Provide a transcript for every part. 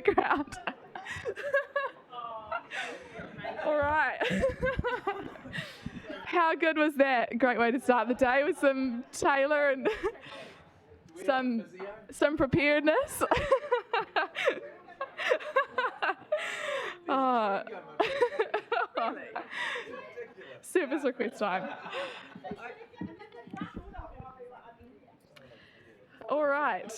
background. All right. How good was that? Great way to start the day with some Taylor and some preparedness. Oh. Service request time. All right.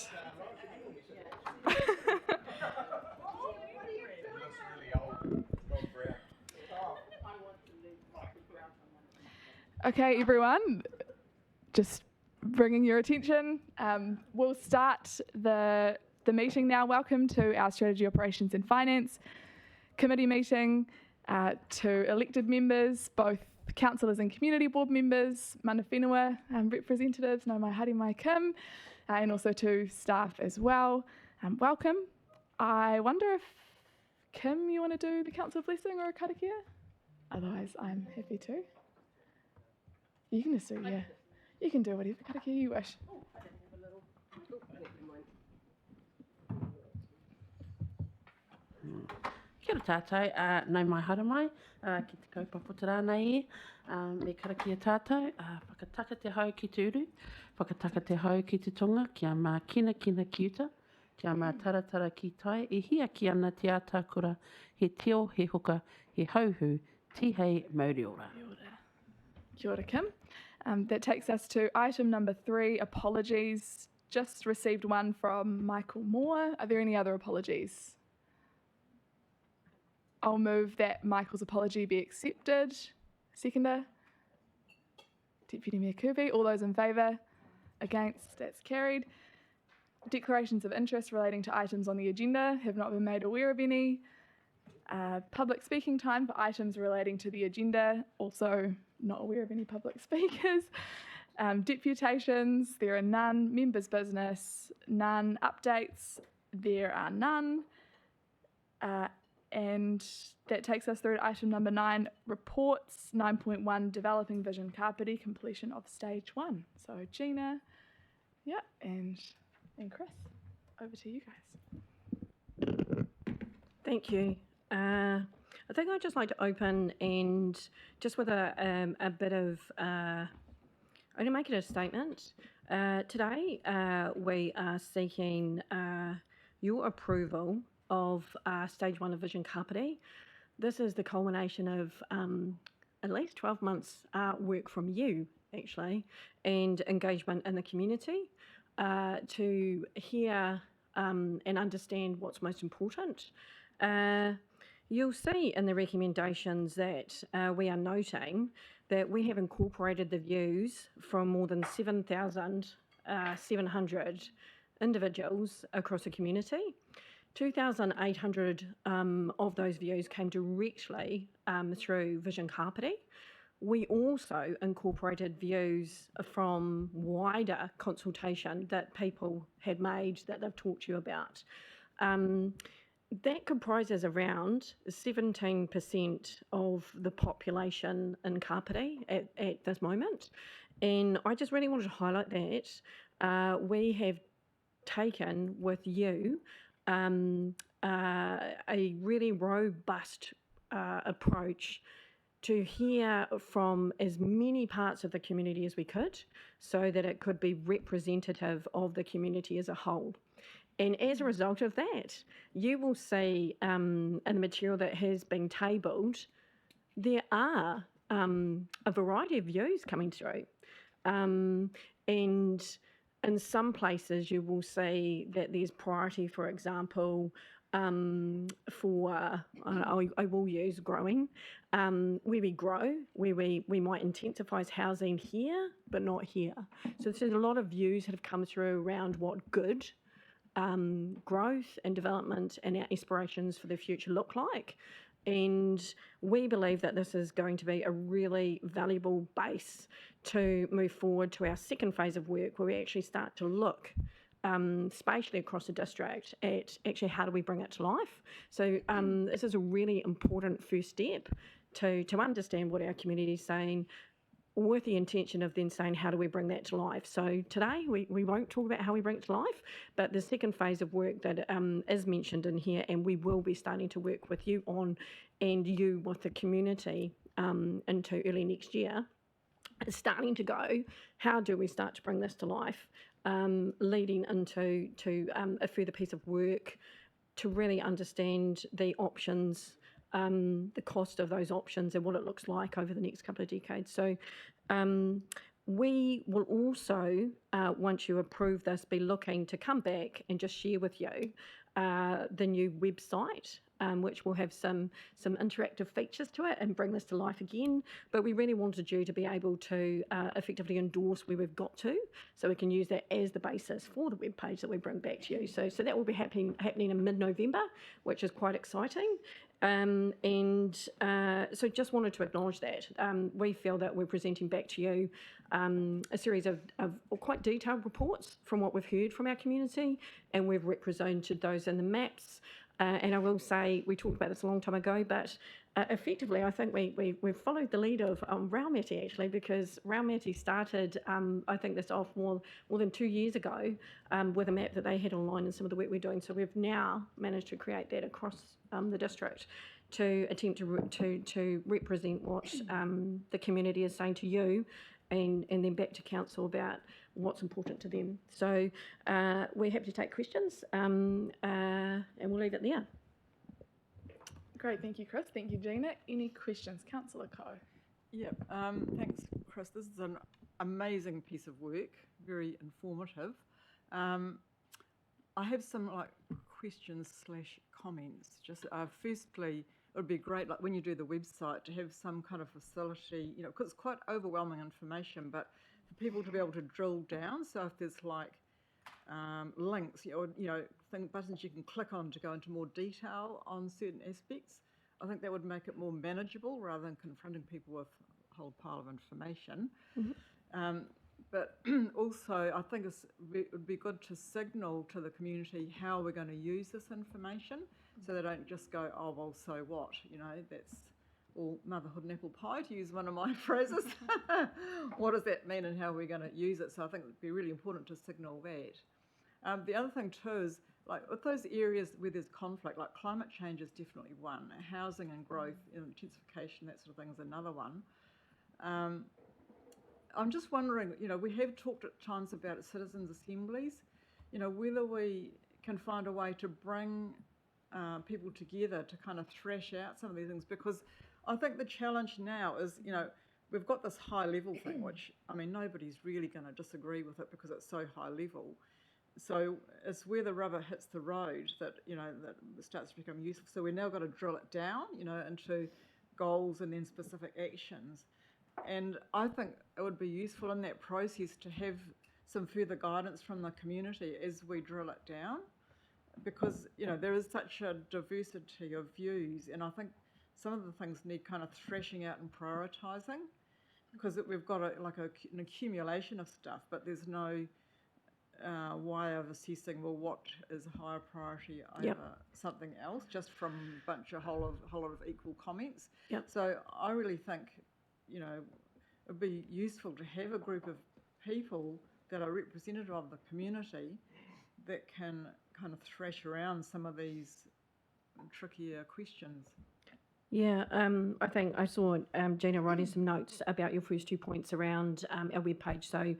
Okay, everyone, just bringing your attention. We'll start the meeting now. Welcome to our Strategy, Operations and Finance Committee meeting, to elected members, both councillors and community board members, mana whenua representatives, nau mai haere mai Kim, and also to staff as well. Welcome. I wonder if, Kim, you want to do the council blessing or a karakia? Otherwise, I'm happy to. You can just do, yeah. You can do whatever karakia you wish. Kia ora tātou, nau mai hara mai, ki te kaupapa rānei e, me karakia tātou, whakataka te hau ki te uru, whakataka te hau ki te tonga, kia mā kina ki uta, kia mā taratara ki tai, e hia ki ana te ātākura, he teo, he hoka, he hauhu, tihei mauri ora. Kia ora, Kim. That takes us to item number 3, apologies. Just received one from Michael Moore. Are there any other apologies? I'll move that Michael's apology be accepted. Seconder? Deputy Mayor Kirby. All those in favour? Against? That's carried. Declarations of interest relating to items on the agenda. Have not been made aware of any. Public speaking time for items relating to the agenda. Also not aware of any public speakers. Deputations, there are none. Members' business, none. Updates, there are none. And that takes us through to item number 9, reports. 9.1, developing Vision Kapiti, completion of stage 1. So Gina, yeah, and Chris, over to you guys. Thank you. I think I'd just like to open and just with a bit of, I'm going to make it a statement. Today we are seeking your approval of stage 1 of Vision Kapiti. This is the culmination of at least 12 months work from you, actually, and engagement in the community to hear and understand what's most important. You'll see in the recommendations that we are noting that we have incorporated the views from more than 7,700 individuals across the community. 2,800 of those views came directly through Vision Kapiti. We also incorporated views from wider consultation that people had made that they've talked to you about. That comprises around 17% of the population in Kapiti at this moment. And I just really wanted to highlight that we have taken with you a really robust approach to hear from as many parts of the community as we could so that it could be representative of the community as a whole. And as a result of that, you will see in the material that has been tabled, there are a variety of views coming through. And in some places, you will see that there's priority, for example, for, I will use growing, where we grow, where we might intensify housing here, but not here. So there's a lot of views that have come through around what good growth and development and our aspirations for the future look like. And we believe that this is going to be a really valuable base to move forward to our second phase of work, where we actually start to look spatially across the district at actually how do we bring it to life. So this is a really important first step to understand what our community is saying, with the intention of then saying, how do we bring that to life? So today we won't talk about how we bring it to life, but the second phase of work that is mentioned in here, and we will be starting to work with you on, and you with the community into early next year, is starting to go, how do we start to bring this to life, leading into a further piece of work to really understand the options, the cost of those options and what it looks like over the next couple of decades. So we will also, once you approve this, be looking to come back and just share with you the new website, which will have some interactive features to it and bring this to life again. But we really wanted you to be able to effectively endorse where we've got to, so we can use that as the basis for the webpage that we bring back to you. So that will be happening in mid-November, which is quite exciting. So just wanted to acknowledge that. We feel that we're presenting back to you a series of quite detailed reports from what we've heard from our community, and we've represented those in the maps. And I will say, we talked about this a long time ago, but effectively, I think we've followed the lead of Raumati, actually, because Raumati started, I think, this off more than 2 years ago with a map that they had online and some of the work we're doing. So we've now managed to create that across the district to attempt to represent what the community is saying to you, and then back to council about what's important to them. So we're happy to take questions, and we'll leave it there. Great, thank you, Chris. Thank you, Gina. Any questions? Councillor Coe. Yeah, thanks, Chris. This is an amazing piece of work, very informative. I have some questions/comments. Just firstly, it would be great, like when you do the website, to have some kind of facility, because it's quite overwhelming information, but for people to be able to drill down. So if there's links, or buttons you can click on to go into more detail on certain aspects, I think that would make it more manageable rather than confronting people with a whole pile of information. Mm-hmm. But also, I think it would be good to signal to the community how we're going to use this information, so they don't just go, oh, well, so what? That's all motherhood and apple pie, to use one of my phrases. What does that mean and how are we going to use it? So I think it would be really important to signal that. The other thing too is, with those areas where there's conflict, like climate change is definitely one, housing and growth, intensification, that sort of thing is another one. I'm just wondering, we have talked at times about citizens' assemblies, whether we can find a way to bring people together to kind of thrash out some of these things, because I think the challenge now is, we've got this high level thing, which, nobody's really going to disagree with it because it's so high level. So it's where the rubber hits the road that, that starts to become useful. So we've now got to drill it down, into goals and then specific actions. And I think it would be useful in that process to have some further guidance from the community as we drill it down, because, there is such a diversity of views, and I think some of the things need kind of thrashing out and prioritising, because we've got an accumulation of stuff, but there's no way of assessing, well, what is a higher priority over something else, just from a whole lot of equal comments. Yep. So I really think, it would be useful to have a group of people that are representative of the community that can kind of thrash around some of these trickier questions. Yeah, I think I saw Gina writing some notes about your first 2 points around our webpage. So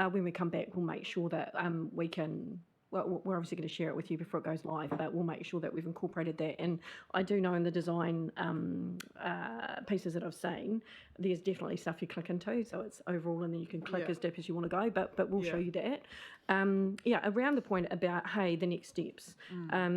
when we come back, we'll make sure that we can. Well, we're obviously going to share it with you before it goes live, but we'll make sure that we've incorporated that. And I do know in the design pieces that I've seen, there's definitely stuff you click into. So it's overall, and then you can click as deep as you want to go, but we'll show you that. Around the point about, hey, the next steps. I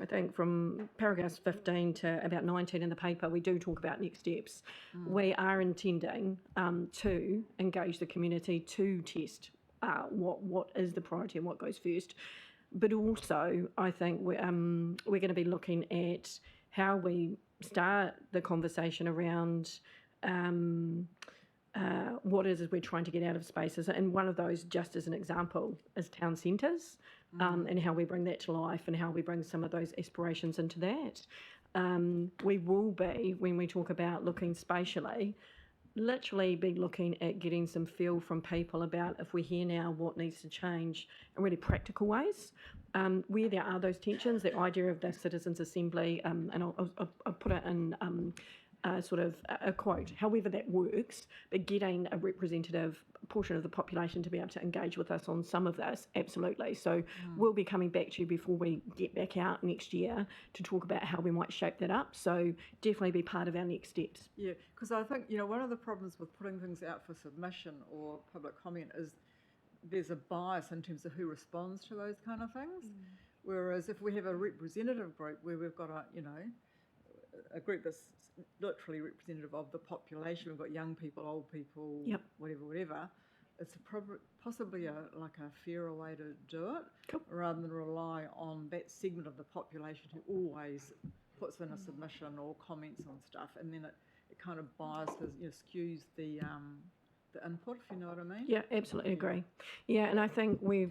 think from paragraphs 15 to about 19 in the paper, we do talk about next steps. We are intending to engage the community to test what is the priority and what goes first, but also I think we're going to be looking at how we start the conversation around what it is we're trying to get out of spaces, and one of those, just as an example, is town centres, and how we bring that to life and how we bring some of those aspirations into that. We will be, when we talk about looking spatially, literally be looking at getting some feel from people about if we're here now, what needs to change in really practical ways. Where there are those tensions, the idea of the citizens' assembly, and I'll put it in sort of a quote, however that works, but getting a representative portion of the population to be able to engage with us on some of this, absolutely. So we'll be coming back to you before we get back out next year to talk about how we might shape that up. So definitely be part of our next steps. Yeah, because I think, one of the problems with putting things out for submission or public comment is there's a bias in terms of who responds to those kind of things. Whereas if we have a representative group where we've got a group that's literally representative of the population, we've got young people, old people, Yep. whatever, it's possibly a fairer way to do it, Cool. rather than rely on that segment of the population who always puts in a submission or comments on stuff, and then it kind of biases, skews the input, if you know what I mean. Yeah, absolutely agree. Yeah, and I think we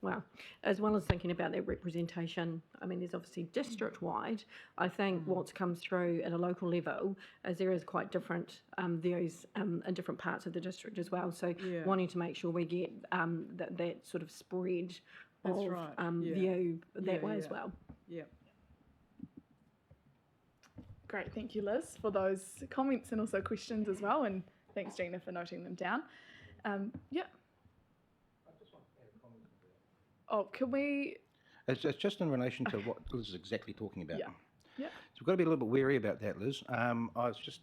well, as well as thinking about that representation, I mean, there's obviously district-wide. I think what's come through at a local level is there is quite different views in different parts of the district as well. So Yeah. wanting to make sure we get that sort of spread That's of right, yeah. view that way as Yeah. well. Yeah. Great, thank you, Liz, for those comments and also questions as well, and thanks, Gina, for noting them down. Yeah. Oh, can we? It's just in relation to what Liz is exactly talking about. Yeah. Yeah. So we've got to be a little bit wary about that, Liz. I was just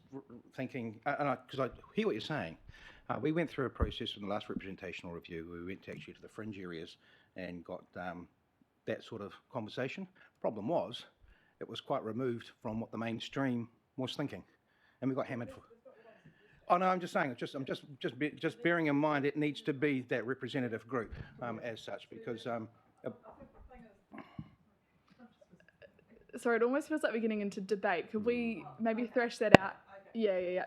thinking, because I hear what you're saying. We went through a process in the last representational review where we went actually to the fringe areas and got that sort of conversation. Problem was, it was quite removed from what the mainstream was thinking, and we got hammered for. Oh no, I'm just saying. I'm just bearing in mind it needs to be that representative group as such, because Sorry, it almost feels like we're getting into debate. Could we maybe thrash that out? Yeah.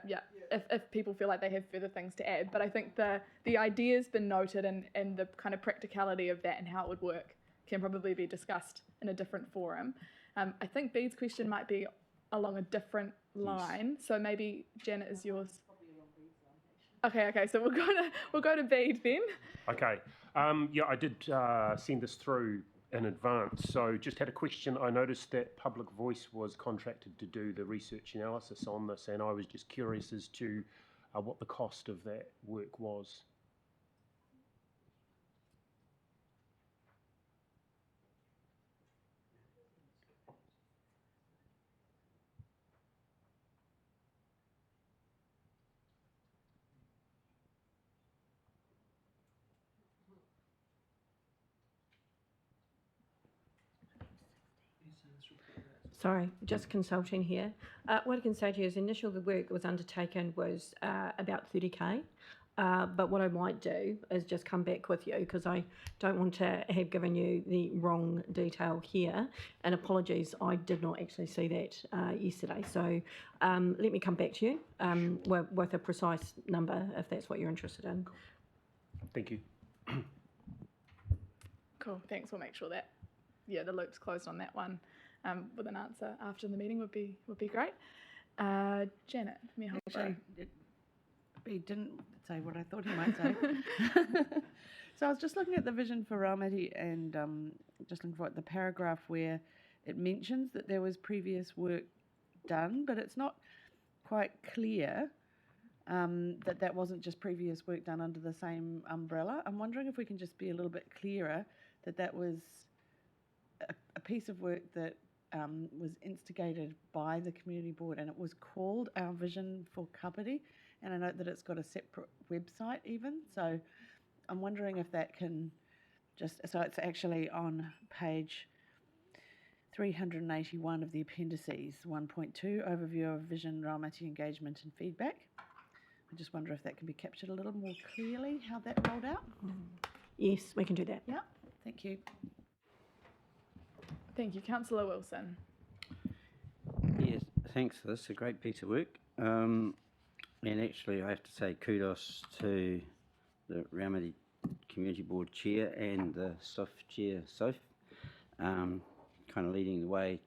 If people feel like they have further things to add, but I think the idea's been noted, and the kind of practicality of that and how it would work can probably be discussed in a different forum. I think Bede's question might be along a different line, so maybe Janet is yours. Okay, so we'll go to Bede then. Okay. Yeah, I did send this through in advance. So just had a question. I noticed that Public Voice was contracted to do the research analysis on this, and I was just curious as to what the cost of that work was. Sorry, just consulting here. What I can say to you is initial the work that was undertaken was about 30K. But what I might do is just come back with you, because I don't want to have given you the wrong detail here. And apologies, I did not actually see that yesterday. So let me come back to you with a precise number if that's what you're interested in. Thank you. Cool, thanks. We'll make sure that the loop's closed on that one. With an answer after the meeting would be great. Janet, Actually, he didn't say what I thought he might say. So I was just looking at the vision for Raumati and just looking for the paragraph where it mentions that there was previous work done, but it's not quite clear that wasn't just previous work done under the same umbrella. I'm wondering if we can just be a little bit clearer that was a piece of work that was instigated by the community board, and it was called Our Vision for Kapiti, and I know that it's got a separate website even, so I'm wondering if that can so it's actually on page 381 of the appendices, 1.2, overview of vision, Raumati engagement and feedback. I just wonder if that can be captured a little more clearly, how that rolled out. Yes, we can do that. Yeah, thank you. Thank you, Councillor Wilson. Yes, thanks for this. A great piece of work. And actually, I have to say kudos to the Raumati Community Board Chair and the SOF Chair, Soph, kind of leading the way,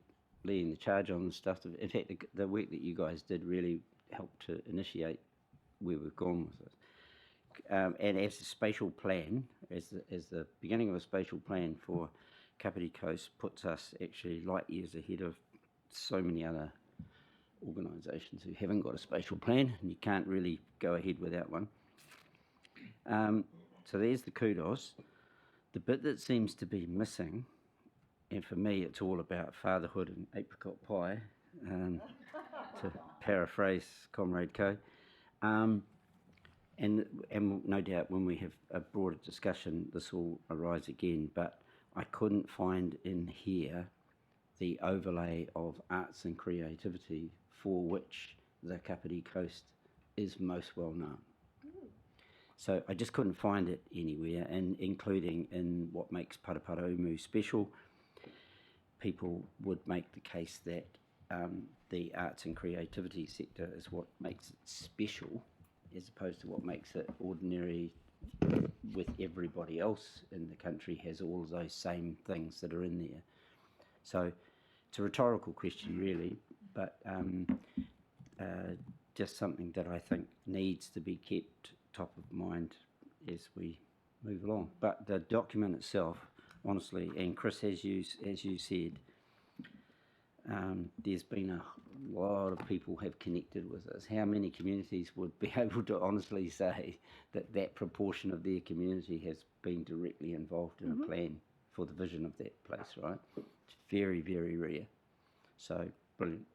leading the charge on the stuff. In fact, the work that you guys did really helped to initiate where we've gone with this. And as a spatial plan, as the beginning of a spatial plan for Kapiti Coast puts us actually light years ahead of so many other organisations who haven't got a spatial plan, and you can't really go ahead without one. So there's the kudos. The bit that seems to be missing, and for me it's all about fatherhood and apricot pie, to paraphrase Comrade Coe. And no doubt when we have a broader discussion, this will arise again, but I couldn't find in here the overlay of arts and creativity for which the Kapiti Coast is most well known. So I just couldn't find it anywhere, and including in what makes Paraparaumu special. People would make the case that the arts and creativity sector is what makes it special, as opposed to what makes it ordinary with everybody else in the country has all of those same things that are in there. So it's a rhetorical question really, but just something that I think needs to be kept top of mind as we move along. But the document itself, honestly, and Chris, as you said, there's been a lot of people have connected with this. How many communities would be able to honestly say that that proportion of their community has been directly involved in a plan for the vision of that place, right? It's very, very rare. So, brilliant.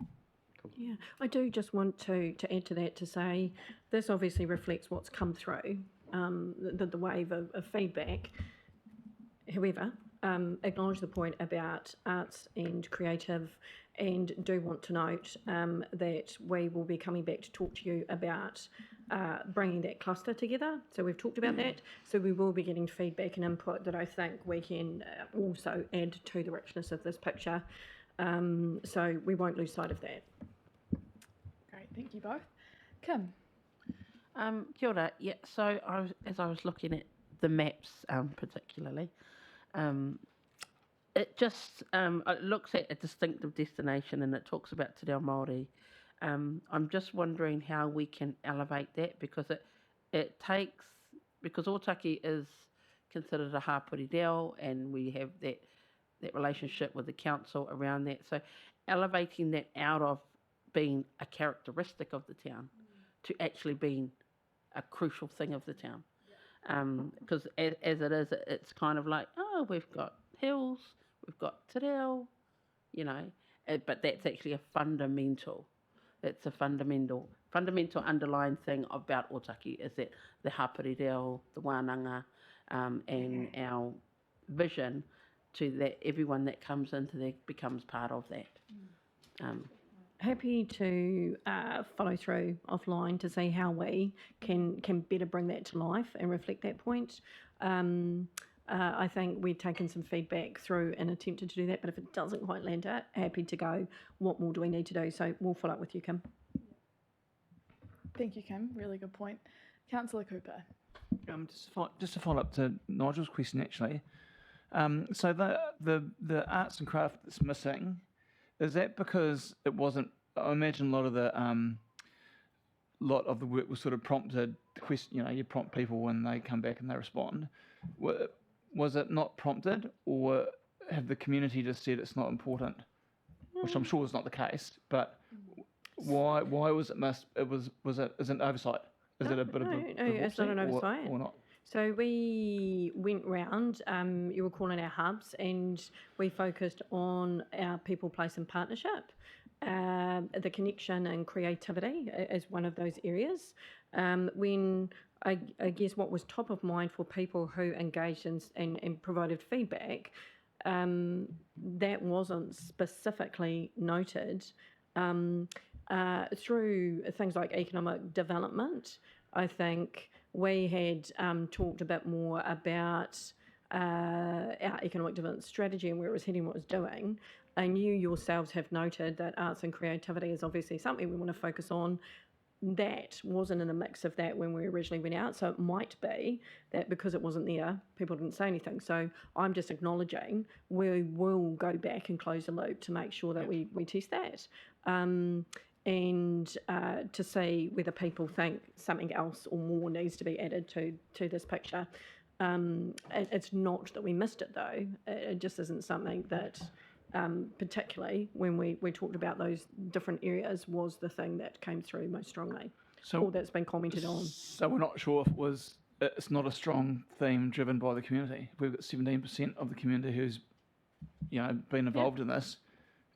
Cool. Yeah, I do just want to add to that to say this obviously reflects what's come through, the wave of feedback. However, acknowledge the point about arts and creative, and do want to note that we will be coming back to talk to you about bringing that cluster together. So we've talked about that. So we will be getting feedback and input that I think we can also add to the richness of this picture. So we won't lose sight of that. Great, thank you both. Kim. Kia ora. Yeah, so as I was looking at the maps particularly, it just it looks at a distinctive destination and it talks about Te Reo Māori. I'm just wondering how we can elevate that, because it takes, because Otaki is considered a hapori reo and we have that relationship with the council around that. So elevating that out of being a characteristic of the town to actually being a crucial thing of the town. Because as it is, it's kind of like, oh, we've got hills, we've got te reo, you know, but that's actually a fundamental. It's a fundamental underlying thing about Otaki is that the hapori reo, the wānanga, and our vision to that everyone that comes into there becomes part of that. Happy to follow through offline to see how we can better bring that to life and reflect that point. I think we've taken some feedback through and attempted to do that, but if it doesn't quite land out, happy to go, what more do we need to do? So we'll follow up with you, Kim. Thank you, Kim. Really good point. Councillor Cooper. Just to follow up to Nigel's question, actually. So the arts and craft that's missing, is that because it wasn't? I imagine a lot of the work was sort of prompted. Question, you know, you prompt people when they come back and they respond. Was it not prompted, or have the community just said it's not important? Which I'm sure is not the case. But why was it missed? Is it oversight? Is it a bit of a it's not an oversight or not? So we went round, you were calling our hubs, and we focused on our people, place and partnership. The connection and creativity is one of those areas. When I guess what was top of mind for people who engaged and provided feedback, that wasn't specifically noted. Through things like economic development, I think we had talked a bit more about our economic development strategy and where it was heading, what it was doing. And you yourselves have noted that arts and creativity is obviously something we want to focus on. That wasn't in the mix of that when we originally went out, so it might be that because it wasn't there, people didn't say anything. So I'm just acknowledging we will go back and close the loop to make sure that we test that. and to see whether people think something else or more needs to be added to this picture. It's not that we missed it though. It just isn't something that, particularly when we talked about those different areas, was the thing that came through most strongly, So, or that's been commented on. so we're not sure if it's not a strong theme driven by the community. We've got 17% of the community who's, been involved in this,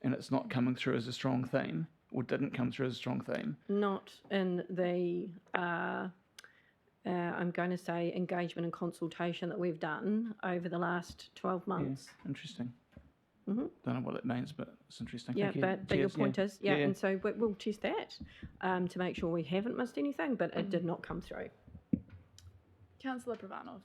and it's not coming through as a strong theme, or didn't come through as a strong theme. Not in the, I'm going to say, engagement and consultation that we've done over the last 12 months. Interesting. Mhm. Don't know what it means, but it's interesting. Yeah, Thank you. but your Cheers, point is, Yeah. and so we'll test that to make sure we haven't missed anything, but it did not come through. Councillor Pravanov.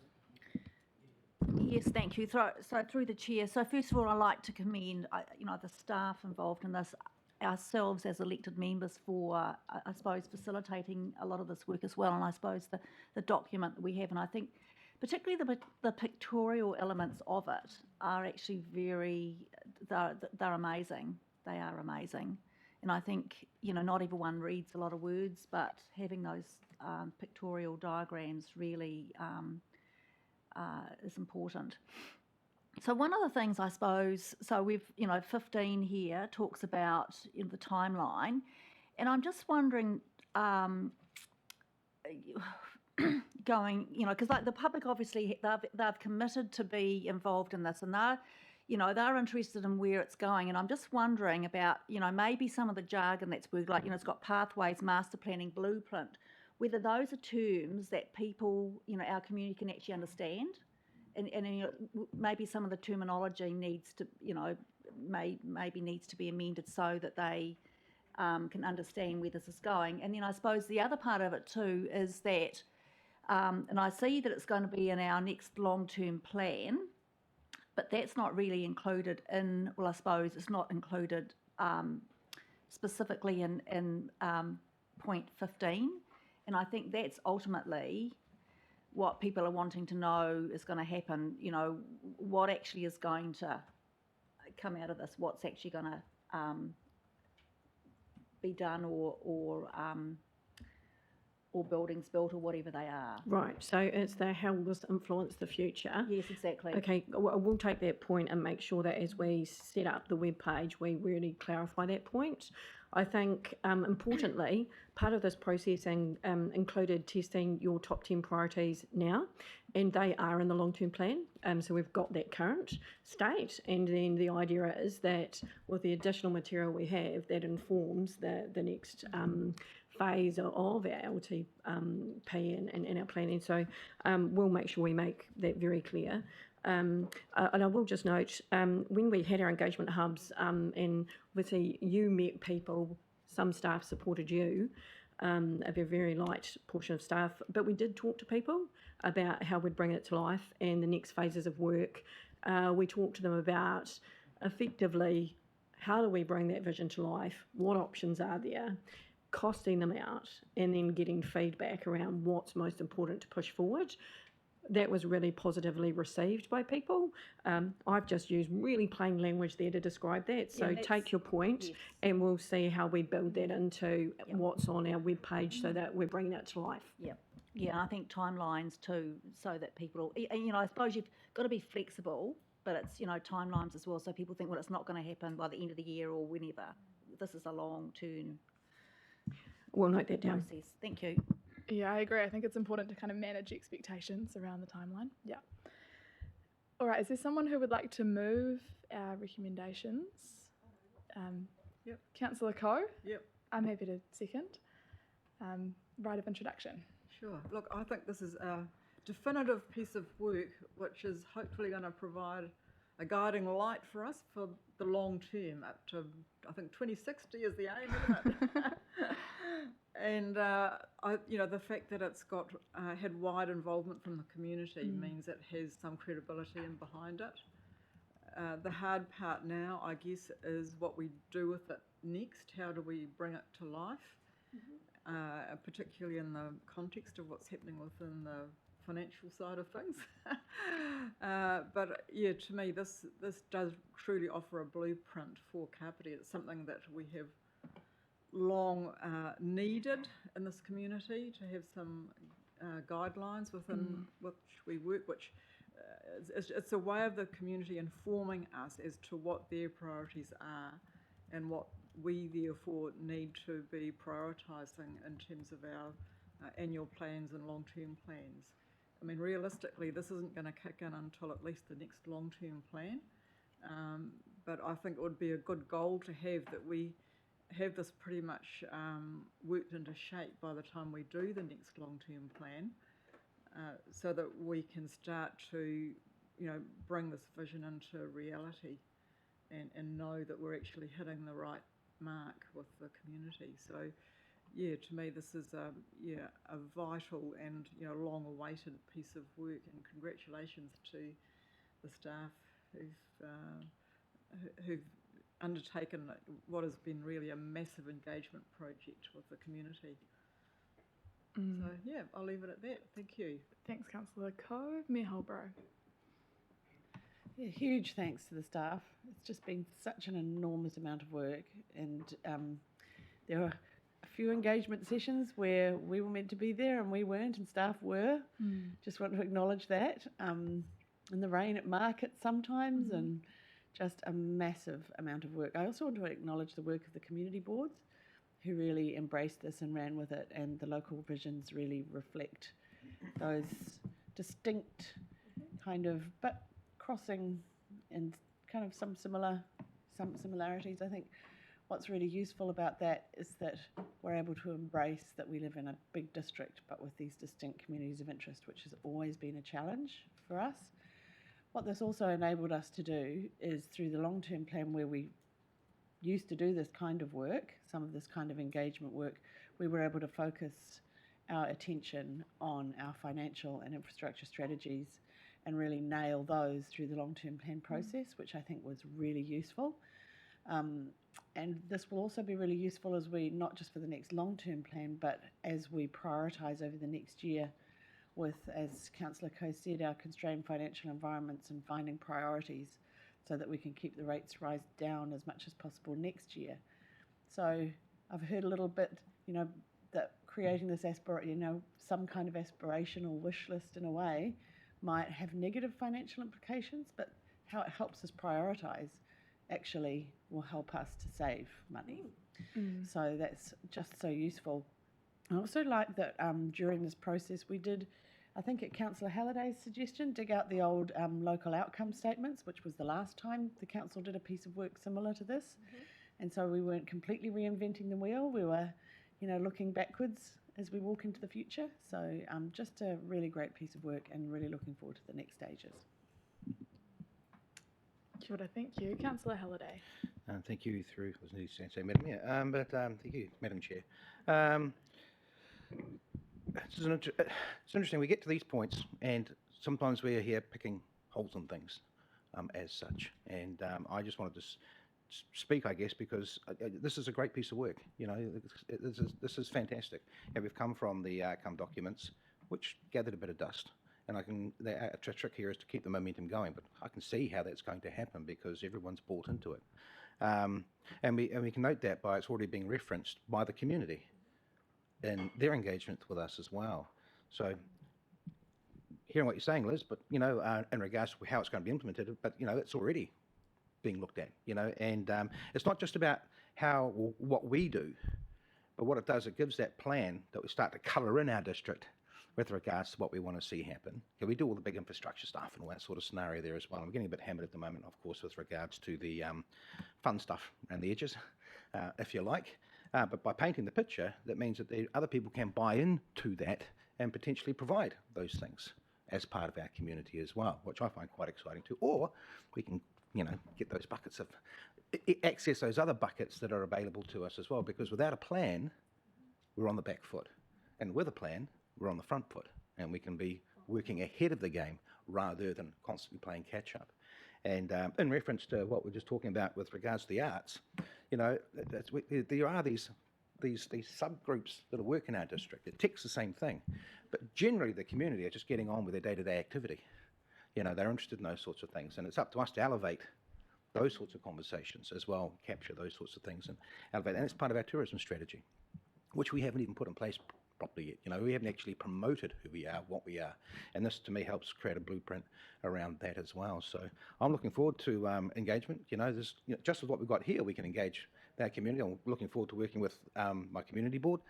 Yes, thank you. So through the chair, so first of all, I'd like to commend, the staff involved in this, ourselves as elected members for, I suppose, facilitating a lot of this work as well, and I suppose the document that we have, and I think particularly the pictorial elements of it are actually they're amazing. They are amazing. And I think, not everyone reads a lot of words, but having those pictorial diagrams really is important. So one of the things I suppose, so we've, 15 here talks about the timeline, and I'm just wondering, going, because like the public obviously they've committed to be involved in this, and they're interested in where it's going, and I'm just wondering about, maybe some of the jargon that's worked, like, it's got pathways, master planning, blueprint, whether those are terms that people, our community can actually understand. And maybe some of the terminology needs to, maybe needs to be amended so that they can understand where this is going. And then I suppose the other part of it too is that, and I see that it's going to be in our next long-term plan, but that's not really included in, well, I suppose it's not included specifically in point 15. And I think that's ultimately what people are wanting to know is going to happen, what actually is going to come out of this, what's actually going to be done or buildings built or whatever they are. Right, so it's the how will this influence the future? Yes, exactly. Okay, we'll take that point and make sure that as we set up the web page, we really clarify that point. I think, importantly, part of this processing included testing your top 10 priorities now, and they are in the long-term plan. So we've got that current state, and then the idea is that with the additional material we have, that informs the next phase of our LTP and our planning. So we'll make sure we make that very clear. And I will just note, when we had our engagement hubs, and obviously you met people, some staff supported you, a very light portion of staff, but we did talk to people about how we'd bring it to life and the next phases of work. We talked to them about effectively how do we bring that vision to life, what options are there, costing them out, and then getting feedback around what's most important to push forward. That was really positively received by people. I've just used really plain language there to describe that. So take your point, yes. and we'll see how we build that into what's on our webpage so that we're bringing it to life. Yep. Yeah, and I think timelines too, so that people, and, I suppose you've got to be flexible, but it's, timelines as well, so people think, well, it's not going to happen by the end of the year or whenever. This is a long-term We'll note that down. process. Thank you. Yeah, I agree. I think it's important to kind of manage expectations around the timeline. Yeah. All right, is there someone who would like to move our recommendations? Yep. Councillor Coe? Yep. I'm happy to second. Right of introduction. Sure. Look, I think this is a definitive piece of work which is hopefully going to provide a guiding light for us for the long term, up to, I think, 2060 is the aim, isn't it? And, the fact that it's got had wide involvement from the community means it has some credibility in behind it. The hard part now, I guess, is what we do with it next. How do we bring it to life? Particularly in the context of what's happening within the financial side of things. But yeah, to me, this does truly offer a blueprint for Kapiti. It's something that we have long needed in this community to have some guidelines within which we work, which it's a way of the community informing us as to what their priorities are and what we therefore need to be prioritising in terms of our annual plans and long-term plans. I mean, realistically, this isn't going to kick in until at least the next long-term plan, but I think it would be a good goal to have, that we have this pretty much worked into shape by the time we do the next long-term plan, so that we can start to, bring this vision into reality and know that we're actually hitting the right mark with the community. So, yeah, to me, this is a vital and long-awaited piece of work, and congratulations to the staff who've undertaken what has been really a massive engagement project with the community. So, yeah, I'll leave it at that. Thank you. Thanks, Councillor Cove. Mayor Holbrook. Yeah, huge thanks to the staff. It's just been such an enormous amount of work, and there were a few engagement sessions where we were meant to be there and we weren't, and staff were. Just want to acknowledge that. In the rain at market sometimes, and just a massive amount of work. I also want to acknowledge the work of the community boards, who really embraced this and ran with it, and the local visions really reflect those distinct kind of, but crossing and kind of some similarities. I think what's really useful about that is that we're able to embrace that we live in a big district, but with these distinct communities of interest, which has always been a challenge for us. What this also enabled us to do is, through the long-term plan where we used to do this kind of work, some of this kind of engagement work, we were able to focus our attention on our financial and infrastructure strategies and really nail those through the long-term plan process, which I think was really useful. And this will also be really useful as we, not just for the next long-term plan, but as we prioritise over the next year with, as Councillor Coe said, our constrained financial environments and finding priorities so that we can keep the rates rise down as much as possible next year. So I've heard a little bit, that creating this some kind of aspirational wish list in a way might have negative financial implications, but how it helps us prioritise actually will help us to save money. So that's just so useful. I also like that during this process we did, I think at Councillor Halliday's suggestion, dig out the old local outcome statements, which was the last time the council did a piece of work similar to this. And so we weren't completely reinventing the wheel. We were, looking backwards as we walk into the future. So just a really great piece of work, and really looking forward to the next stages. Kia ora, thank you. Councillor Halliday. Thank you, through, I was nearly saying Madam Mayor, thank you, Madam Chair. It's interesting, we get to these points and sometimes we're here picking holes in things as such. And I just wanted to speak, I guess, because this is a great piece of work. This is fantastic. And we've come from the outcome documents, which gathered a bit of dust. And the trick here is to keep the momentum going, but I can see how that's going to happen because everyone's bought into it. And we can note that by it's already being referenced by the community and their engagement with us as well. So hearing what you're saying, Liz, but in regards to how it's going to be implemented, but it's already being looked at, and it's not just about what we do, but what it does, it gives that plan that we start to colour in our district with regards to what we want to see happen. We do all the big infrastructure stuff and all that sort of scenario there as well. I'm getting a bit hammered at the moment, of course, with regards to the fun stuff around the edges, if you like. But by painting the picture, that means that the other people can buy into that and potentially provide those things as part of our community as well, which I find quite exciting too. Or we can, get those buckets of, access those other buckets that are available to us as well, because without a plan, we're on the back foot. And with a plan, we're on the front foot, and we can be working ahead of the game rather than constantly playing catch up. And in reference to what we're just talking about with regards to the arts, there are these subgroups that are working in our district. It ticks the same thing, but generally the community are just getting on with their day-to-day activity. They're interested in those sorts of things, and it's up to us to elevate those sorts of conversations as well, capture those sorts of things and elevate. And it's part of our tourism strategy, which we haven't even put in place properly yet. You know, we haven't actually promoted who we are, what we are, and this to me helps create a blueprint around that as well. So I'm looking forward to engagement. You know, there's just with what we've got here, we can engage our community. I'm looking forward to working with my community board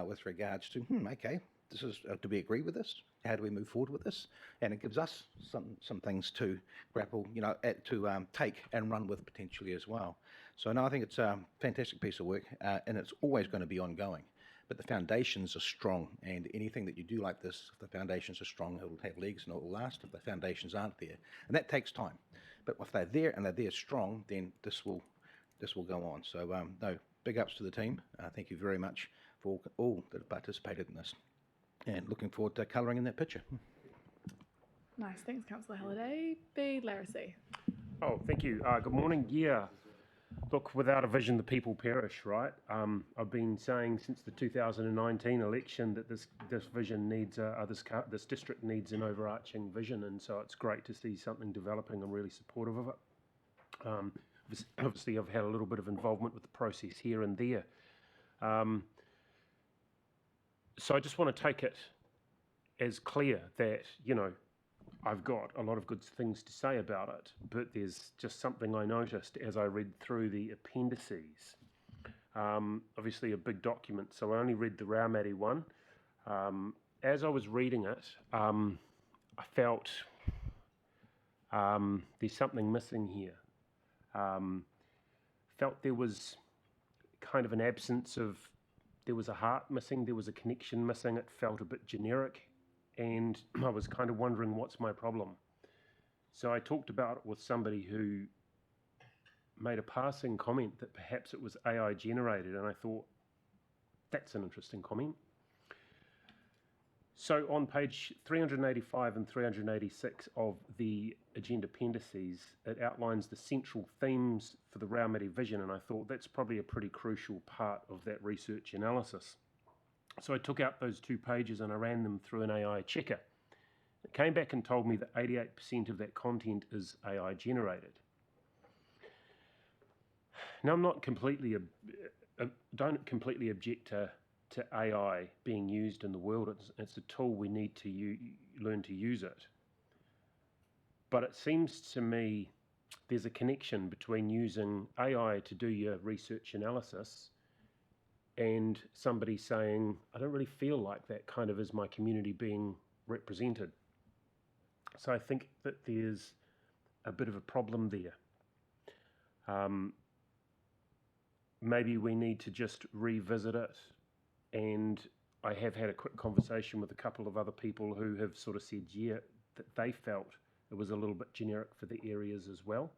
with regards to okay, this is do we agree with this? How do we move forward with this? And it gives us some things to grapple, you know, to take and run with potentially as well. So no, I think it's a fantastic piece of work, and it's always going to be ongoing. But the foundations are strong, and anything that you do like this, if the foundations are strong, it'll have legs and it'll last. If the foundations aren't there, and that takes time. But if they're there and they're there strong, then this will go on. So no, big ups to the team. Thank you very much for all that have participated in this, and looking forward to colouring in that picture. Nice, thanks, Councillor Halliday. B. Larissy. Oh, thank you. Good morning. Yeah, look, without a vision, the people perish, right? I've been saying since the 2019 election that this vision needs, this district needs an overarching vision, and so it's great to see something developing. I'm really supportive of it. Obviously, I've had a little bit of involvement with the process here and there. So I just want to take it as clear that, you know, I've got a lot of good things to say about it, but there's just something I noticed as I read through the appendices. Obviously a big document, so I only read the Raumati one. As I was reading it, I felt there's something missing here. Felt there was kind of an absence of, there was a heart missing, there was a connection missing, it felt a bit generic. And I was kind of wondering, what's my problem? So I talked about it with somebody who made a passing comment that perhaps it was AI generated, and I thought, that's an interesting comment. So on page 385 and 386 of the agenda appendices, it outlines the central themes for the Raumati vision, and I thought that's probably a pretty crucial part of that research analysis. So I took out those 2 pages and I ran them through an AI checker. It came back and told me that 88% of that content is AI generated. Now, I'm not completely, don't completely object to AI being used in the world. It's a tool, we need to learn to use it. But it seems to me there's a connection between using AI to do your research analysis and somebody saying, I don't really feel like that kind of is my community being represented. So I think that there's a bit of a problem there. Maybe we need to just revisit it. And I have had a quick conversation with a couple of other people who have sort of said, yeah, that they felt it was a little bit generic for the areas as well.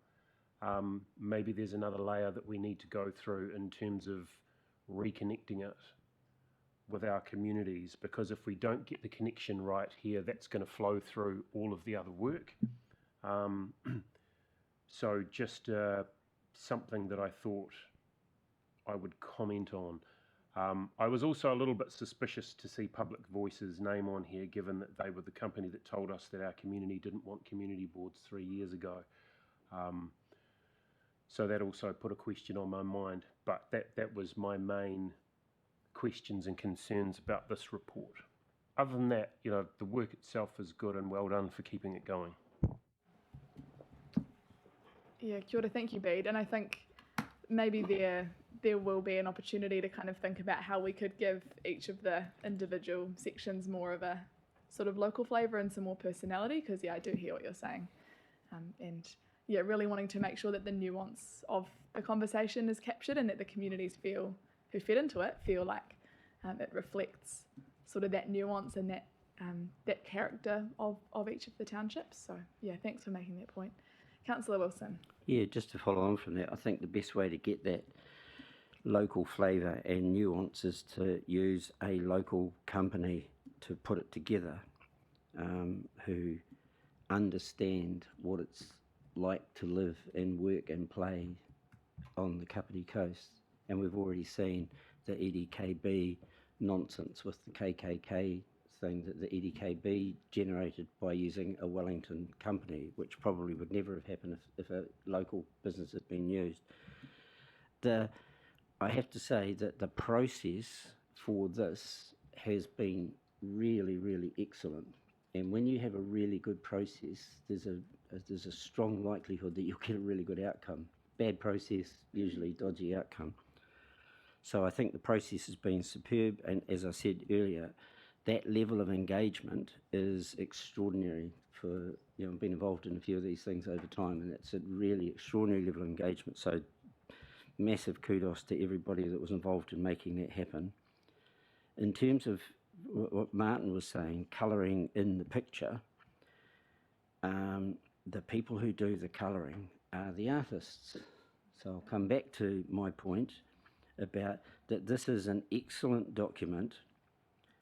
Maybe there's another layer that we need to go through in terms of reconnecting it with our communities, because if we don't get the connection right here, that's going to flow through all of the other work. So just something that I thought I would comment on. I was also a little bit suspicious to see Public Voice's name on here, given that they were the company that told us that our community didn't want community boards 3 years ago. So that also put a question on my mind, but that was my main questions and concerns about this report. Other than that, you know, the work itself is good, and well done for keeping it going. Yeah, kia ora, thank you, Bede. And I think maybe there will be an opportunity to kind of think about how we could give each of the individual sections more of a sort of local flavour and some more personality, because yeah, I do hear what you're saying. And yeah, really wanting to make sure that the nuance of the conversation is captured and that the communities who fit into it feel like it reflects sort of that nuance and that character of each of the townships. So yeah, thanks for making that point. Councillor Wilson. Yeah, just to follow on from that, I think the best way to get that local flavour and nuance is to use a local company to put it together, who understand what it's like to live and work and play on the Kapiti Coast. And we've already seen the EDKB nonsense with the KKK thing that the EDKB generated by using a Wellington company, which probably would never have happened if a local business had been used. I have to say that the process for this has been really, really excellent. And when you have a really good process, there's a strong likelihood that you'll get a really good outcome. Bad process, usually dodgy outcome. So I think the process has been superb, and as I said earlier, that level of engagement is extraordinary. I've been involved in a few of these things over time, and it's a really extraordinary level of engagement. So massive kudos to everybody that was involved in making that happen. In terms of what Martin was saying, colouring in the picture, the people who do the colouring are the artists. So I'll come back to my point about that this is an excellent document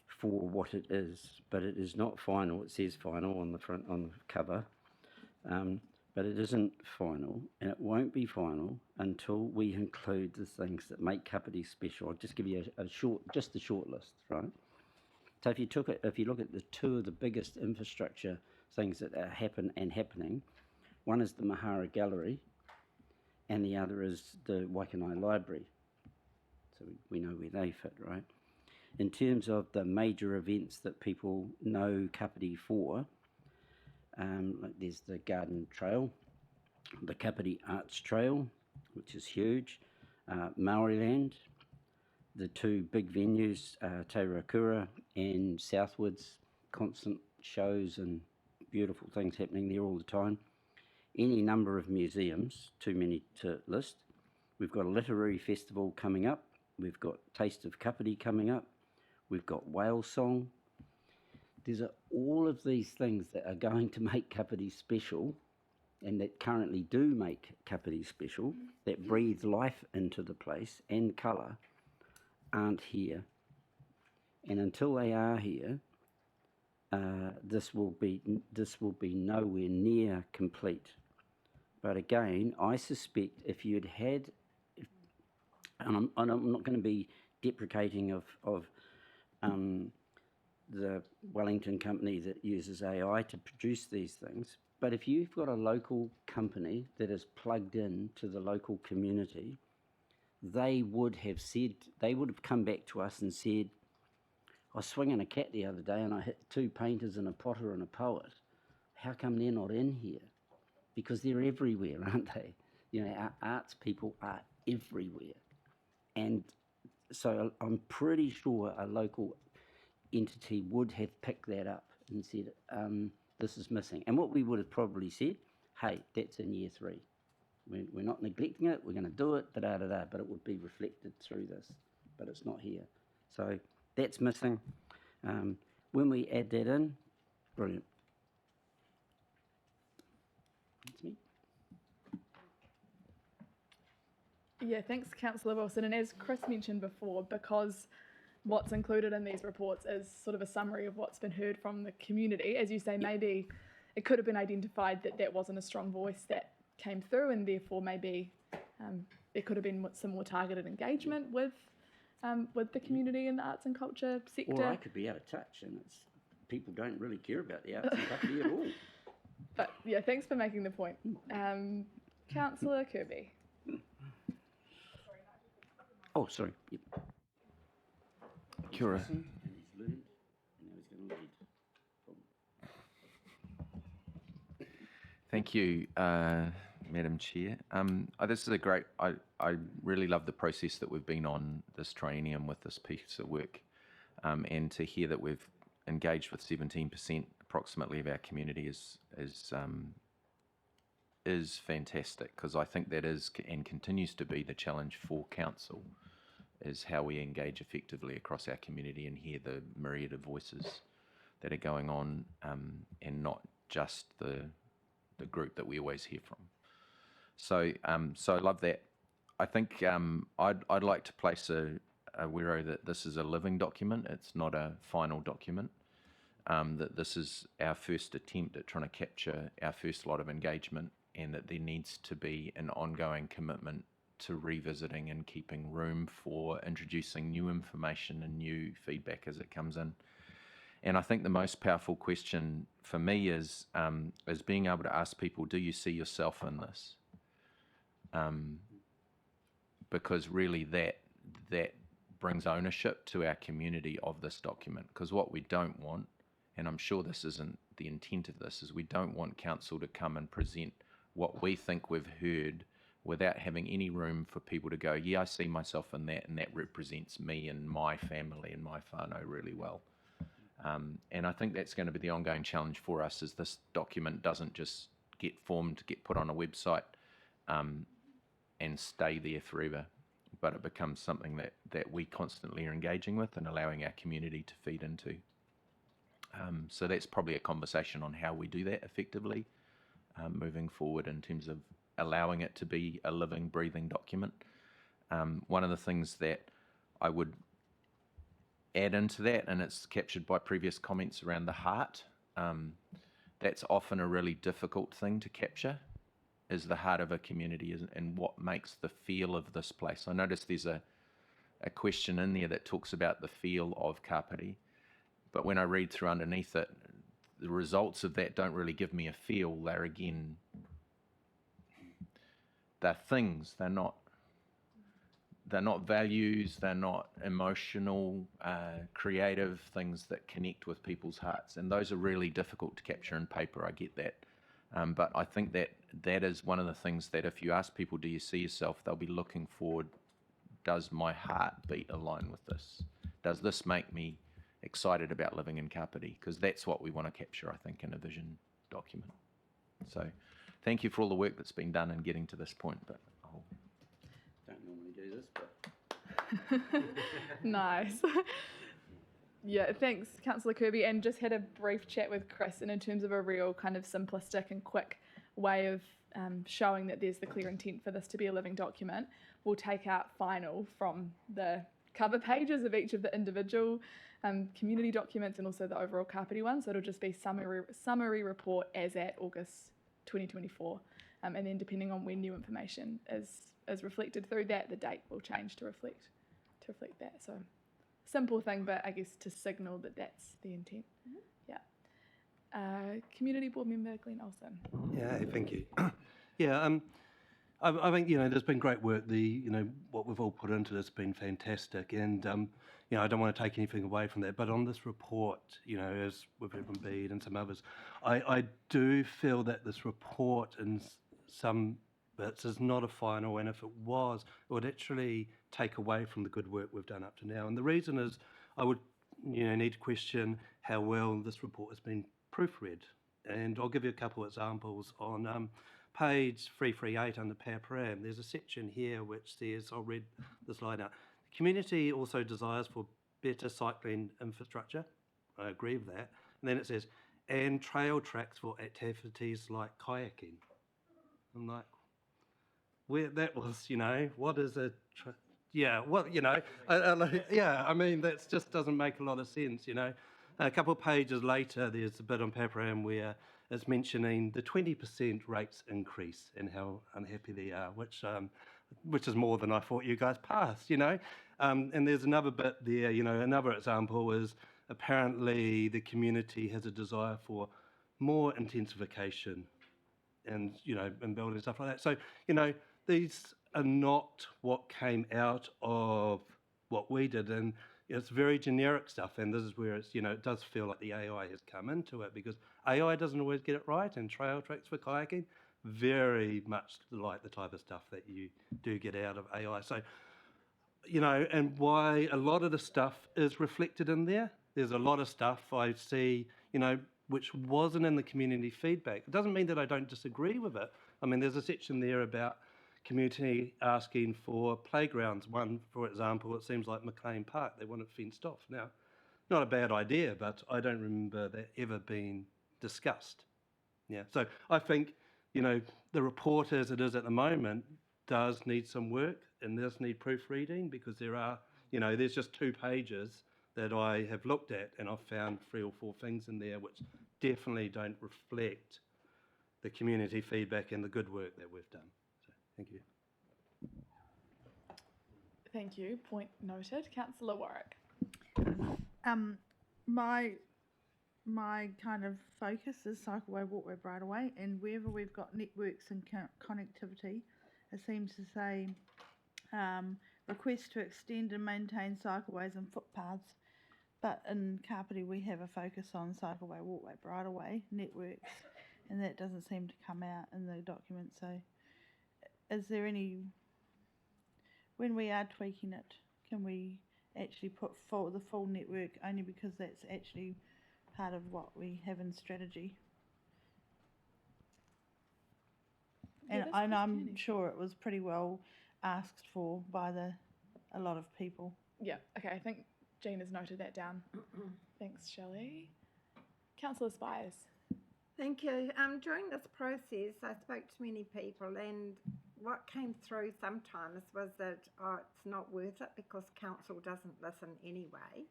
for what it is, but it is not final. It says final on the front, on the cover, but it isn't final, and it won't be final until we include the things that make Kapiti special. I'll just give you a short list, right? So if you look at the two of the biggest infrastructure things that are happening, one is the Mahara Gallery, and the other is the Waikanai Library. So we know where they fit, right? In terms of the major events that people know Kapiti for, like there's the Garden Trail, the Kapiti Arts Trail, which is huge, Maoriland, the two big venues, Te Rakura and Southwards, constant shows and beautiful things happening there all the time. Any number of museums, too many to list. We've got a literary festival coming up. We've got Taste of Kapiti coming up. We've got Whale Song. There's all of these things that are going to make Kapiti special, and that currently do make Kapiti special, that breathe life into the place and colour, aren't here. And until they are here, this will be nowhere near complete. But again, I suspect if you'd had, and I'm not going to be deprecating of the Wellington company that uses AI to produce these things, but if you've got a local company that is plugged in to the local community, they would have come back to us and said, I was swinging a cat the other day and I hit two painters and a potter and a poet. How come they're not in here? Because they're everywhere, aren't they? Our arts people are everywhere. And so I'm pretty sure a local entity would have picked that up and said, this is missing. And what we would have probably said, hey, that's in year 3. We're not neglecting it, we're going to do it, but it would be reflected through this, but it's not here. So that's missing. When we add that in, brilliant. That's me. Yeah, thanks, Councillor Wilson. And as Chris mentioned before, because what's included in these reports is sort of a summary of what's been heard from the community, as you say, maybe it could have been identified that that wasn't a strong voice that came through, and therefore maybe there could have been some more targeted engagement with the community in the arts and culture sector. Or I could be out of touch, and people don't really care about the arts and culture at all. But yeah, thanks for making the point. Councillor Kirby. Oh, sorry. Yep. Kia ora. And he's learned, and now he's going to lead. Thank you, Madam Chair. This is a great, I really love the process that we've been on this triennium with this piece of work, and to hear that we've engaged with 17% approximately of our community is fantastic, because I think that is and continues to be the challenge for council, is how we engage effectively across our community and hear the myriad of voices that are going on, and not just the group that we always hear from. So I love that. I think I'd like to place a wero that this is a living document. It's not a final document. That this is our first attempt at trying to capture our first lot of engagement, and that there needs to be an ongoing commitment to revisiting and keeping room for introducing new information and new feedback as it comes in. And I think the most powerful question for me is being able to ask people, do you see yourself in this? Because really that brings ownership to our community of this document. Because what we don't want, and I'm sure this isn't the intent of this, is we don't want council to come and present what we think we've heard without having any room for people to go, yeah, I see myself in that, and that represents me and my family and my whānau really well. And I think that's going to be the ongoing challenge for us, is this document doesn't just get formed, get put on a website, and stay there forever, but it becomes something that we constantly are engaging with and allowing our community to feed into. So that's probably a conversation on how we do that effectively moving forward in terms of allowing it to be a living, breathing document. One of the things that I would add into that, and it's captured by previous comments around the heart, that's often a really difficult thing to capture, is the heart of a community and what makes the feel of this place. I noticed there's a question in there that talks about the feel of Kapiti, but when I read through underneath it, the results of that don't really give me a feel. They're things. They're not values. They're not emotional, creative things that connect with people's hearts, and those are really difficult to capture in paper. I get that. But I think that is one of the things that if you ask people, do you see yourself, they'll be looking forward, does my heartbeat align with this? Does this make me excited about living in Kapiti? Because that's what we want to capture, I think, in a vision document. So thank you for all the work that's been done in getting to this point. But Don't normally do this, but Nice. Yeah, thanks, Councillor Kirby. And just had a brief chat with Chris, and in terms of a real kind of simplistic and quick way of showing that there's the clear intent for this to be a living document, we'll take out final from the cover pages of each of the individual community documents and also the overall Kapiti one. So it'll just be summary report as at August 2024. And then depending on when new information is reflected through that, the date will change to reflect that. So simple thing, but I guess to signal that that's the intent. Yeah. Community board member Glenn Olsen. Yeah, thank you. Yeah, I think, there's been great work. What we've all put into this has been fantastic. And, I don't want to take anything away from that. But on this report, as with Urban Bead and some others, I do feel that this report in some bits is not a final. And if it was, it would actually take away from the good work we've done up to now. And the reason is I would, need to question how well this report has been proofread. And I'll give you a couple of examples. On page 338 under Power Param, there's a section here which says, I'll read this line out. The community also desires for better cycling infrastructure. I agree with that. And then it says, and trail tracks for activities like kayaking. I'm like, where that was, what is a... yeah, well, I mean, that just doesn't make a lot of sense, A couple of pages later, there's a bit on Paparam where it's mentioning the 20% rates increase and how unhappy they are, which is more than I thought you guys passed, And there's another bit there, another example is apparently the community has a desire for more intensification and, and building stuff like that. So, these are not what came out of what we did, and it's very generic stuff, and this is where it's, it does feel like the AI has come into it, because AI doesn't always get it right, and trail tracks for kayaking, very much like the type of stuff that you do get out of AI. So, and why a lot of the stuff is reflected in there, there's a lot of stuff I see, which wasn't in the community feedback. It doesn't mean that I don't disagree with it. I mean, there's a section there about community asking for playgrounds. One, for example, it seems like McLean Park, they want it fenced off. Now, not a bad idea, but I don't remember that ever being discussed. Yeah, so I think, the report as it is at the moment does need some work and does need proofreading, because there are, there's just 2 pages that I have looked at, and I've found 3 or 4 things in there which definitely don't reflect the community feedback and the good work that we've done. Thank you. Thank you. Point noted. Councillor Warwick. My my kind of focus is cycleway, walkway, bridleway, and wherever we've got networks and connectivity, it seems to say request to extend and maintain cycleways and footpaths. But in Kapiti we have a focus on cycleway, walkway, bridleway networks, and that doesn't seem to come out in the document. So is there any, when we are tweaking it, can we actually put the full network, only because that's actually part of what we have in strategy? Yeah, And that's I'm handy. sure it was pretty well asked for by a lot of people. Yeah, okay, I think Jean has noted that down. Thanks, Shelley. Councillor Spires. Thank you. During this process, I spoke to many people, and what came through sometimes was that it's not worth it because council doesn't listen anyway.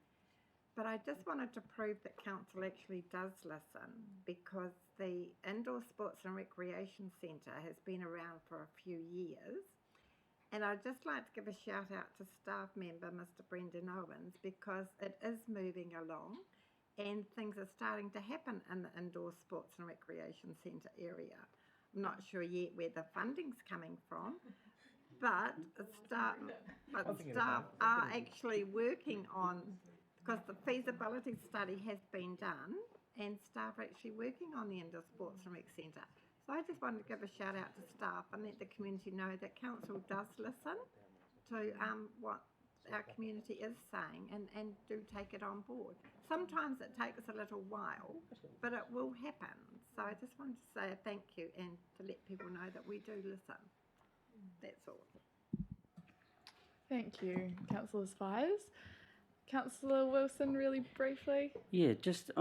But I just wanted to prove that council actually does listen, because the Indoor Sports and Recreation Centre has been around for a few years. And I'd just like to give a shout out to staff member Mr. Brendan Owens, because it is moving along and things are starting to happen in the Indoor Sports and Recreation Centre area. I'm not sure yet where the funding's coming from, but staff are actually working on, because the feasibility study has been done and staff are actually working on the Indoor Sports and Rec Centre. So I just wanted to give a shout out to staff and let the community know that council does listen to what our community is saying and do take it on board. Sometimes it takes a little while, but it will happen. So I just wanted to say a thank you and to let people know that we do listen. That's all. Thank you, Councillor Spires. Councillor Wilson, really briefly. Yeah, just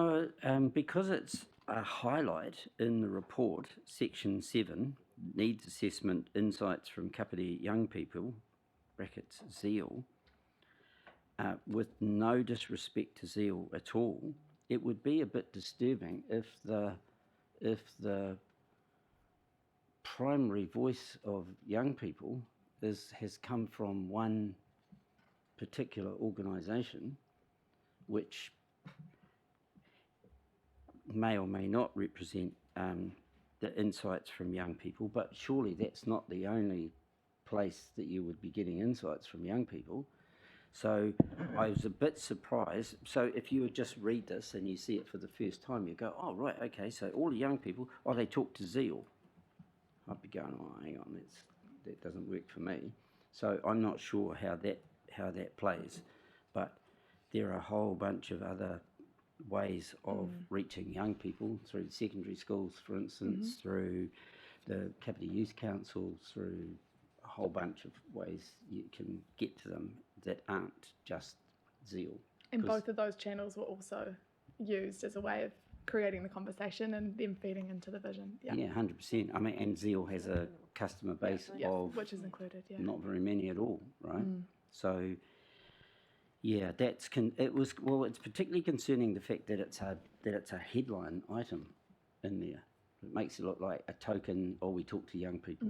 because it's a highlight in the report, section 7, needs assessment, insights from Kapiti young people, brackets Zeal, with no disrespect to Zeal at all, it would be a bit disturbing if the primary voice of young people has come from one particular organisation, which may or may not represent the insights from young people, but surely that's not the only place that you would be getting insights from young people. So I was a bit surprised. So if you would just read this and you see it for the first time, you go, oh, right, okay, so all the young people, oh, they talk to Zeal. I'd be going, oh, hang on, that doesn't work for me. So I'm not sure how that plays, but there are a whole bunch of other ways of reaching young people through secondary schools, for instance, through the Kapiti Youth Council, through a whole bunch of ways you can get to them that aren't just Zeal. And both of those channels were also used as a way of creating the conversation and them feeding into the vision. Yeah, Yeah, 100%. I mean, and Zeal has a customer base of which is included. Yeah. not very many at all, right? So, yeah, it's particularly concerning the fact that it's a headline item in there. It makes it look like a token, or we talk to young people.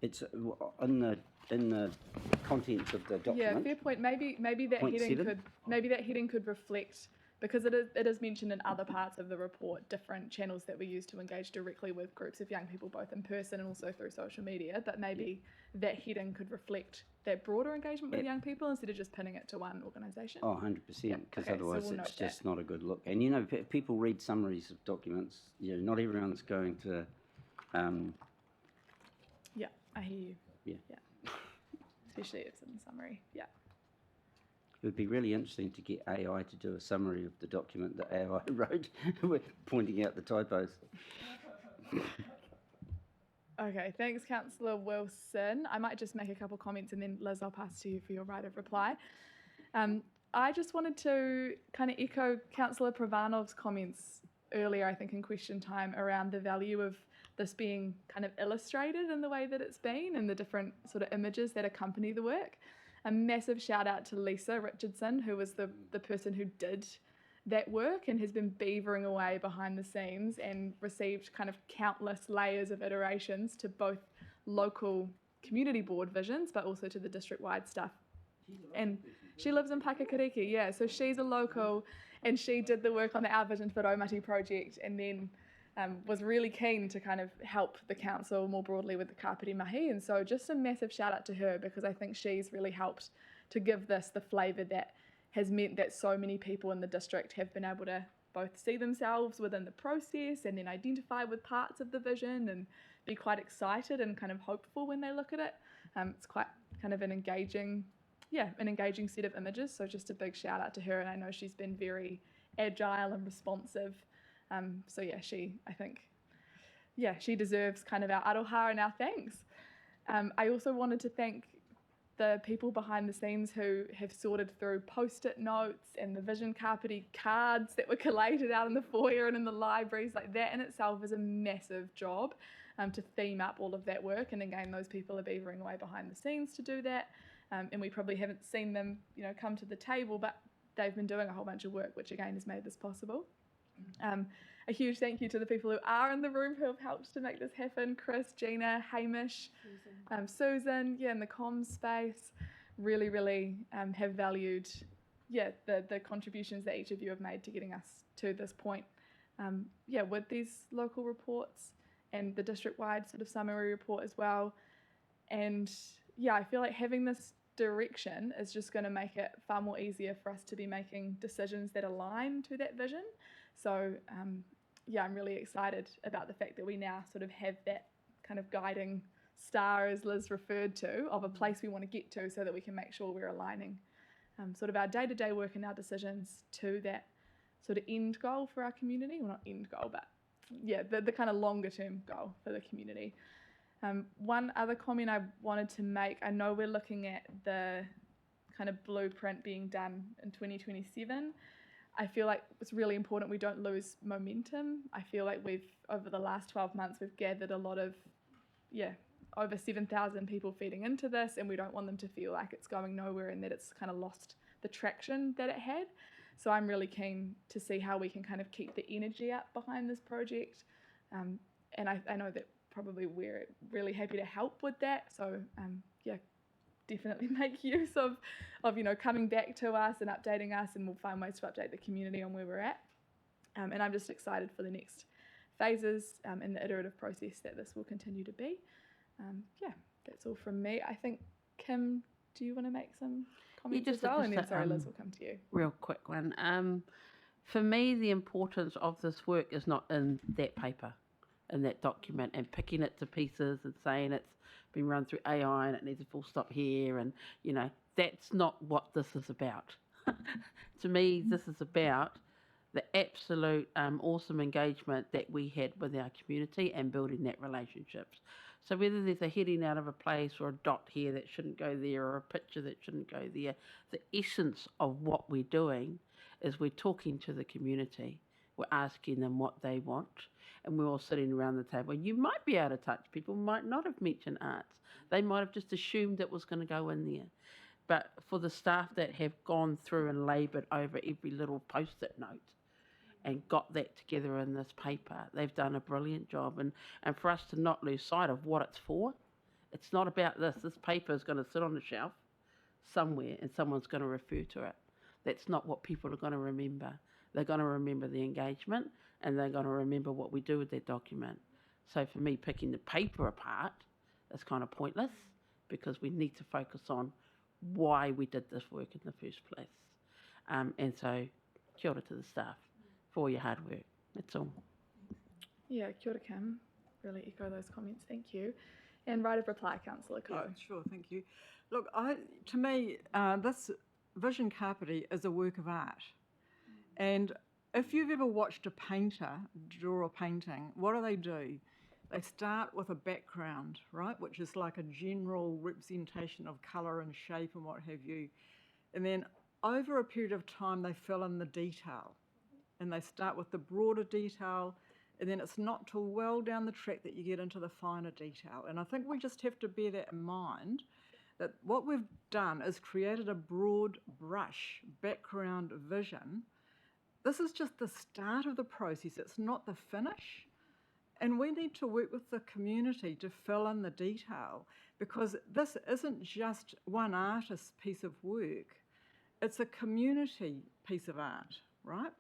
It's in the contents of the document. Yeah, fair point. Maybe that Point heading 7. could reflect, because it is mentioned in other parts of the report, different channels that we use to engage directly with groups of young people, both in person and also through social media. But maybe that heading could reflect that broader engagement with young people instead of just pinning it to one organisation. Oh, 100%, because Okay, so otherwise we'll it's note just not a good look. And, you know, people read summaries of documents. You know, not everyone's going to... Yeah, I hear you. Yeah. Especially if it's in the summary. Yeah. It would be really interesting to get AI to do a summary of the document that AI wrote, pointing out the typos. Okay, thanks, Councillor Wilson. I might just make a couple comments and then Liz, I'll pass to you for your right of reply. I just wanted to kind of echo Councillor Pravanov's comments earlier, I think in question time, around the value of this being kind of illustrated in the way that it's been and the different sort of images that accompany the work. A massive shout out to Lisa Richardson, who was the person who did that work and has been beavering away behind the scenes and received kind of countless layers of iterations to both local community board visions, but also to the district-wide stuff. And she lives in Pakikariki, yeah, so she's a local, and she did the work on the Our Vision for Raumati project, and then was really keen to kind of help the council more broadly with the Kapiti Mahi. And so just a massive shout out to her, because I think she's really helped to give this the flavour that has meant that so many people in the district have been able to both see themselves within the process and then identify with parts of the vision and be quite excited and kind of hopeful when they look at it. It's quite kind of an engaging set of images. So just a big shout out to her. And I know she's been very agile and responsive. She deserves kind of our aroha and our thanks. I also wanted to thank the people behind the scenes who have sorted through post-it notes and the Vision Kapiti cards that were collated out in the foyer and in the libraries. Like, that in itself is a massive job to theme up all of that work. And again, those people are beavering away behind the scenes to do that. And we probably haven't seen them, come to the table, but they've been doing a whole bunch of work, which again has made this possible. A huge thank you to the people who are in the room who have helped to make this happen. Chris, Gina, Hamish, Susan, in the comms space, really have valued, the contributions that each of you have made to getting us to this point. With these local reports and the district-wide sort of summary report as well. And I feel like having this direction is just going to make it far more easier for us to be making decisions that align to that vision. So, I'm really excited about the fact that we now sort of have that kind of guiding star, as Liz referred to, of a place we want to get to, so that we can make sure we're aligning sort of our day-to-day work and our decisions to that sort of end goal for our community. Well, not end goal, but the kind of longer-term goal for the community. One other comment I wanted to make, I know we're looking at the kind of blueprint being done in 2027. I feel like it's really important we don't lose momentum. I feel like over the last 12 months, we've gathered a lot of, over 7,000 people feeding into this, and we don't want them to feel like it's going nowhere and that it's kind of lost the traction that it had. So I'm really keen to see how we can kind of keep the energy up behind this project. And I know that probably we're really happy to help with that. So definitely make use of coming back to us and updating us, and we'll find ways to update the community on where we're at. And I'm just excited for the next phases in the iterative process that this will continue to be. That's all from me. I think, Kim, do you want to make some comments as well? And then, sorry, Liz, will come to you. Real quick one. For me, the importance of this work is not in that paper, in that document, and picking it to pieces and saying it's been run through AI and it needs a full stop here, and that's not what this is about. To me, this is about the absolute awesome engagement that we had with our community and building that relationships. So whether there's a heading out of a place or a dot here that shouldn't go there or a picture that shouldn't go there, the essence of what we're doing is we're talking to the community. We're asking them what they want, and we're all sitting around the table. You might be able to touch. People might not have mentioned arts. They might have just assumed it was going to go in there. But for the staff that have gone through and laboured over every little post-it note and got that together in this paper, they've done a brilliant job. And for us to not lose sight of what it's for, it's not about this. This paper is going to sit on the shelf somewhere and someone's going to refer to it. That's not what people are going to remember. They're going to remember the engagement, and they're going to remember what we do with that document. So for me, picking the paper apart is kind of pointless, because we need to focus on why we did this work in the first place. And so, kia ora to the staff for your hard work. That's all. Yeah, kia ora, Kim. Really echo those comments. Thank you. And right of reply, Councillor Coe. Yeah, sure, thank you. Look, to me, this Vision Kapiti is a work of art. And if you've ever watched a painter draw a painting, what do? They start with a background, right, which is like a general representation of colour and shape and what have you. And then over a period of time, they fill in the detail. And they start with the broader detail, and then it's not till well down the track that you get into the finer detail. And I think we just have to bear that in mind, that what we've done is created a broad brush background vision. This is just the start of the process, it's not the finish. And we need to work with the community to fill in the detail, because this isn't just one artist's piece of work, it's a community piece of art. right?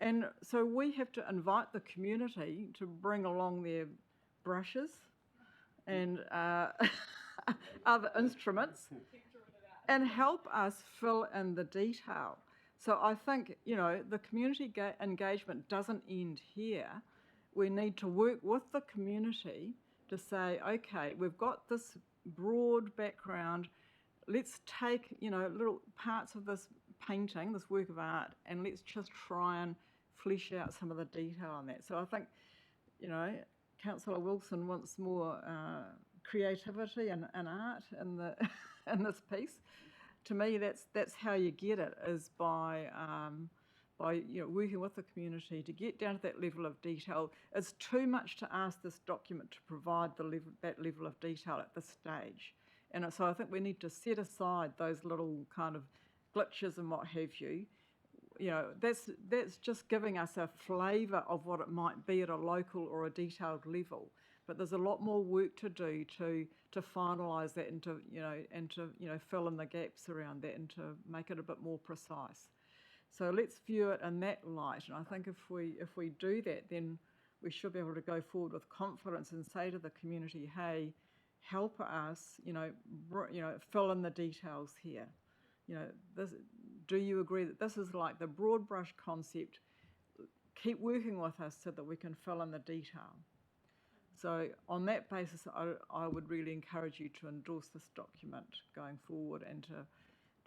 And so we have to invite the community to bring along their brushes and other instruments and help us fill in the detail. So I think, the community engagement doesn't end here. We need to work with the community to say, okay, we've got this broad background. Let's take, little parts of this painting, this work of art, and let's just try and flesh out some of the detail on that. So I think, Councillor Wilson wants more creativity and art in the in this piece. To me, that's how you get it, is by working with the community to get down to that level of detail. It's too much to ask this document to provide that level of detail at this stage. And so I think we need to set aside those little kind of glitches and what have you. That's just giving us a flavour of what it might be at a local or a detailed level. But there's a lot more work to do to finalise that and to fill in the gaps around that and to make it a bit more precise. So let's view it in that light. And I think if we do that, then we should be able to go forward with confidence and say to the community, hey, help us, fill in the details here. Do you agree that this is like the broad brush concept? Keep working with us so that we can fill in the detail. So on that basis, I would really encourage you to endorse this document going forward and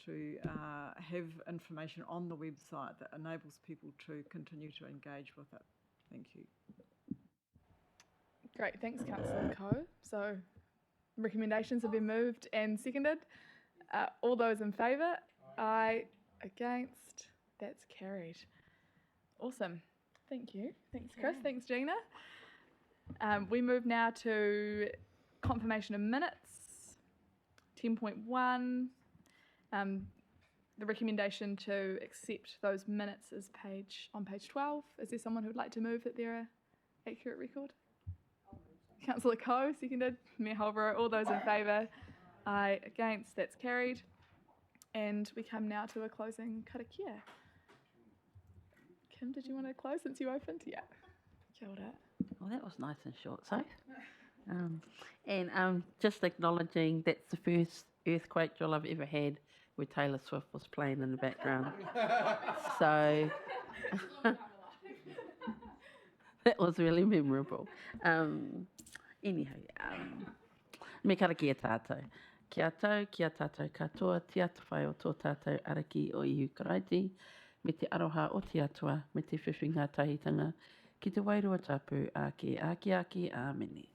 to have information on the website that enables people to continue to engage with it. Thank you. Great, thanks, Councillor Coe. So recommendations have been moved and seconded. All those in favour? Aye. Against? That's carried. Awesome. Thank you. Thanks, Chris. Thanks, Gina. We move now to confirmation of minutes. 10.1. The recommendation to accept those minutes is on page 12. Is there someone who would like to move that they're an accurate record? Councillor Coe, seconded. Mayor Holbrook. All those in favour? Aye. Against? That's carried. And we come now to a closing karakia. Kim, did you want to close since you opened? Yeah. Kia ora. Well, that was nice and short, so. And just acknowledging that's the first earthquake drill I've ever had where Taylor Swift was playing in the background. So that was really memorable. Anyhow, me karakia tātou. Kia tātou katoa, te atu whai o tō tātou araki o ihu karaiti, me te aroha o te atua, me te whiwhinga tahitanga, ki te wairua tapu, ake, āmeni.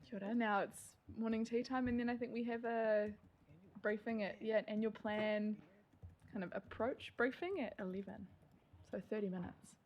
Kia ora. Now it's morning tea time, and then I think we have a briefing at, annual plan kind of approach briefing at 11. So 30 minutes.